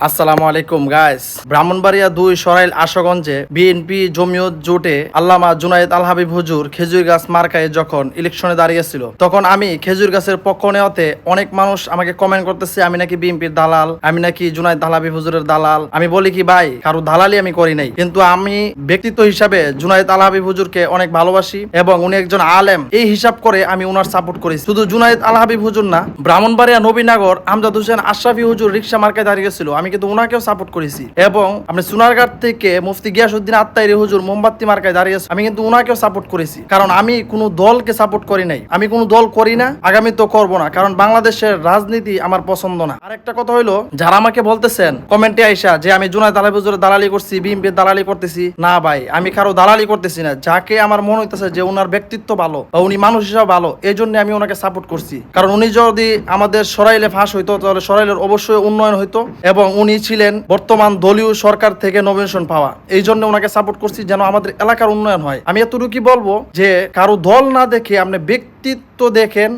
আসসালামু আলাইকুম guys. Brahmanbaria 2 Sarail আশুগঞ্জে BNP Jamiat জোটে আল্লামা জুনায়েদ আল হাবিব হুজুর খেজুর গাছ মার্কায় যখন ইলেকশনে দাঁড়িয়েছিল, তখন আমি খেজুর গাছের পক্ষ নেওয়াতে অনেক মানুষ আমাকে কমেন্ট করতেছে আমি নাকি বিএনপির দালাল, আমি নাকি জুনায়েদ আল হাবিব হুজুরের দালাল। আমি বলি কি ভাই, কারো দালালি আমি করি নাই, কিন্তু আমি ব্যক্তিত্ব হিসাবে জুনায়েদ আল হাবিব হুজুরকে অনেক ভালোবাসি এবং উনি একজন আলেম, এই হিসাব করে আমি উনার সাপোর্ট করি। শুধু জুনায়েদ আল হাবিব হুজুর না, ব্রাহ্মণবাড়িয়া নবীনগর আমজাদ হোসেন আশরাফি হুজুর রিকশা মার্কায় দাঁড়িয়েছিল, আমি কিন্তু উনাকেও সাপোর্ট করেছি। এবং আপনি সোনারঘাট থেকে মুফতি গিয়াসউদ্দিন আত্মাইরি হুজুর মোমবাতি মার্কায় দাঁড়িয়েছে, আমি কিন্তু উনাকেও সাপোর্ট করেছি। কারণ আমি কোনো দলকে সাপোর্ট করি নাই, আমি কোনো দল করি না, আগামী তো করবো না, কারণ বাংলাদেশের রাজনীতি আমার পছন্দ না। আর একটা কথা হইলো, যারা আমাকে বলতেছেন কমেন্টে আইসা যে আমি জুনায়েদ আল হাবিব হুজুরের দালালি করছি, বিএনপির দালালি করতেছি, না ভাই, আমি কারো দালালি করতেছি না। যাকে আমার মনে হইতেছে যে উনার ব্যক্তিত্ব ভালো বা উনি মানুষ হিসাবে ভালো, এই জন্য আমি ওনাকে সাপোর্ট করছি। কারণ উনি যদি আমাদের সরাইলে ফাঁস হইতো, তাহলে সরাইলের অবশ্যই উন্নয়ন হইতো এবং উনি ছিলেন বর্তমান দলীয় সরকার থেকে নমিনেশন পাওয়া, এই জন্য ওনাকে সাপোর্ট করছি যেন আমাদের এলাকার উন্নয়ন হয়। আমি এতটুকু বলবো যে কারো দল না দেখে আপনি ব্যক্তিত্ব দেখেন,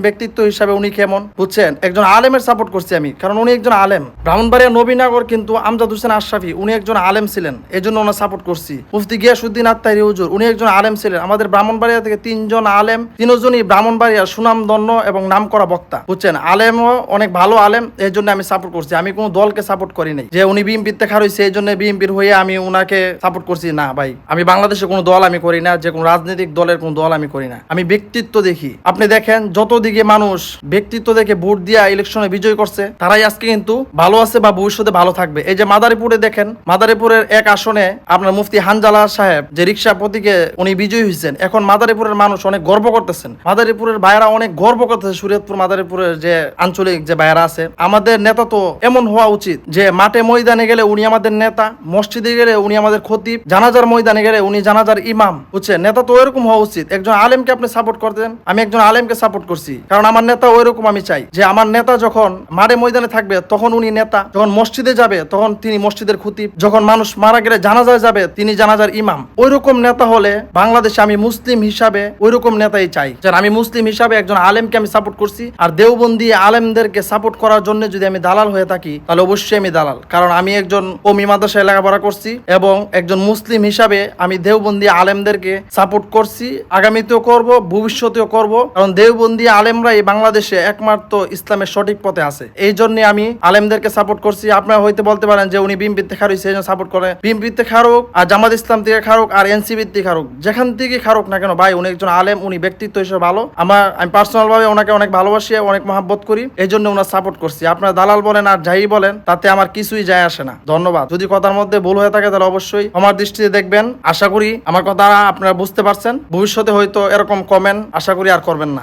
ব্যক্তিত্ব হিসাবে উনি কেমন, বুঝছেন? একজন আলেমের সাপোর্ট করছি আমি, কারণ উনি একজন আলেম। ব্রাহ্মণবাড়িয়া নবীনগর কিন্তু আমজাদ হোসেন আশরাফি উনি একজন আলেম ছিলেন, এই জন্য ওনার সাপোর্ট করছি। মুফতি গিয়াসউদ্দিন আত্তাইরি হুজুর উনি একজন আলেম ছিলেন। আমাদের ব্রাহ্মণবাড়িয়া থেকে 3 জন আলেম, 3জনই ব্রাহ্মণবাড়িয়ার সুনামধন্য এবং নামকরা বক্তা, বুঝছেন? আলেমও অনেক ভালো আলেম, এই জন্য আমি সাপোর্ট করছি। আমি কোনো দলকে সাপোর্ট করি নাই যে উনি বিএনপিতে খার হইছে এই জন্য বিএনপির হয়ে আমি উনাকে সাপোর্ট করছি, না ভাই। আমি বাংলাদেশে কোনো দল আমি করি না, যে কোনো রাজনৈতিক দলের কোনো দল আমি করি না। আমি ব্যক্তিত্ব দেখি। আপনি দেখেন যত দিকে মানুষ ব্যক্তিত্ব দেখে ভোট দিয়া ইলেকশনে বিজয় করছে, তারাই আজকে কিন্তু ভালো আছে বা ভবিষ্যতে ভালো থাকবে। এই যে মাদারীপুরে দেখেন, মাদারীপুরের এক আসনে আপনার মুফতি হানজালা সাহেব যে রিক্সা প্রতীকে উনি বিজয়ী হয়েছেন, এখন মাদারীপুরের মানুষ অনেক গর্ব করতেছেন, মাদারীপুরের ভাইয়েরা অনেক গর্ব করতেছে। শরীয়তপুর মাদারীপুরের যে আঞ্চলিক যে ভাইয়েরা আছে, আমাদের নেতা তো এমন হওয়া উচিত যে মাঠে ময়দানে গেলে উনি আমাদের নেতা, মসজিদে গেলে উনি আমাদের খতিব, জানাজার ময়দানে গেলে উনি জানাজার ইমাম, বুঝছেন? নেতা তো ওইরকম হওয়া উচিত। একজন আলেমকে আপনি সাপোর্ট করতেন, আমি একজন আলেমকে সাপোর্ট করছি, কারণ আমার নেতা ওইরকম। আমি চাই যে আমার নেতা যখন মাঠে ময়দানে থাকবে তখন উনি নেতা, যখন মসজিদে যাবে তখন তিনি মসজিদের খতিব, যখন মানুষ মারা গেলে জানাজায় যাবে তিনি জানাজার ইমাম। ওইরকম নেতা হলে বাংলাদেশে আমি মুসলিম হিসাবে ওইরকম নেতাই চাই। আমি মুসলিম হিসাবে একজন আলেমকে আমি সাপোর্ট করছি। আর দেওবন্দি আলেমদেরকে সাপোর্ট করার জন্য যদি আমি দালাল হয়ে থাকি, তাহলে অবশ্যই আমি দালাল, কারণ আমি একজন কওমি মাদ্রাসায় লেখাপড়া করছি এবং একজন মুসলিম হিসাবে আমি দেওবন্দি আলেমদেরকে সাপোর্ট করছি, আগামীতেও করব, ভবিষ্যতেও করব, কারণ দেওবন্দি আলেমরাই বাংলাদেশে একমাত্র ইসলামের সঠিক পথে আছে। এই জন্য আমি আলেমদেরকে সাপোর্ট করছি। আপনারা হয়তো বলতে পারেন যে উনি বিএনপিতে খারুক, সেই জন্য সাপোর্ট করে। বিএনপিতে খারুক আর জামাত ইসলাম থেকে খারুক আর এনসিপি থেকে খারুক, যেখান থেকে খারুক না কেন ভাই, উনি একজন আলেম, উনি ব্যক্তিত্ব হিসেবে ভালো। আমি পার্সোনাল ভাবে ওনাকে অনেক ভালোবাসি, অনেক মহাব্বত করি, এই জন্য ওনার সাপোর্ট করছি। আপনারা দালাল বলেন আর যাই বলেন, তাতে আমার কিছুই যায় আসে না। ধন্যবাদ। যদি কথার মধ্যে ভুল হয়ে থাকে তাহলে অবশ্যই আমার দৃষ্টিতে দেখবেন। আশা করি আমার কথা আপনারা বুঝতে পারছেন। ভবিষ্যতে হয়তো এরকম কমেন্ট আশা করি আর করবেন না।